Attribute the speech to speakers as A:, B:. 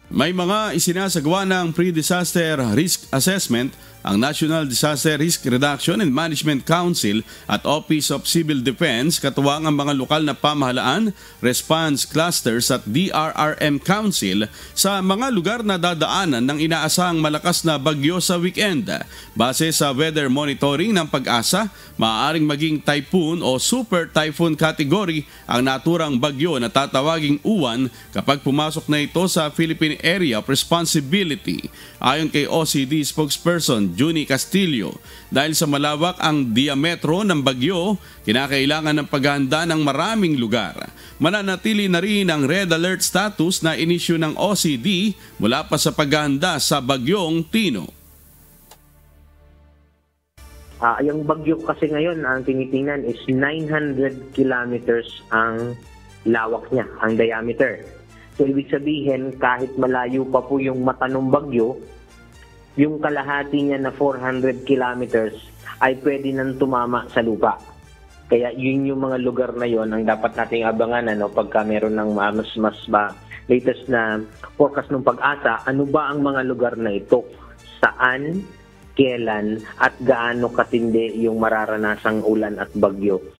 A: May mga isinasagawa ng pre-disaster risk assessment ang National Disaster Risk Reduction and Management Council at Office of Civil Defense katuwang ang mga lokal na pamahalaan, response clusters at DRRM Council sa mga lugar na dadaanan ng inaasahang malakas na bagyo sa weekend. Base sa weather monitoring ng Pag-asa, maaaring maging typhoon o super typhoon category ang naturang bagyo na tatawaging Uwan kapag pumasok na ito sa Philippine Area of Responsibility. Ayon kay OCD spokesperson Juni Castillo, dahil sa malawak ang diametro ng bagyo, kinakailangan ng paghahanda ng maraming lugar. Mananatili na rin ang red alert status na inisyu ng OCD mula pa sa paghahanda sa bagyong Tino.
B: Yung bagyo kasi ngayon, ang tinitingnan is 900 kilometers ang lawak niya, ang diameter. So, ibig sabihin, kahit malayo pa po yung mata ng bagyo, yung kalahati niya na 400 kilometers ay pwede nang tumama sa lupa. Kaya yun yung mga lugar na yon ang dapat nating abangan pagka meron ng latest na forecast ng Pag-asa. Ano ba ang mga lugar na ito? Saan, kailan, at gaano katindi yung mararanasang ulan at bagyo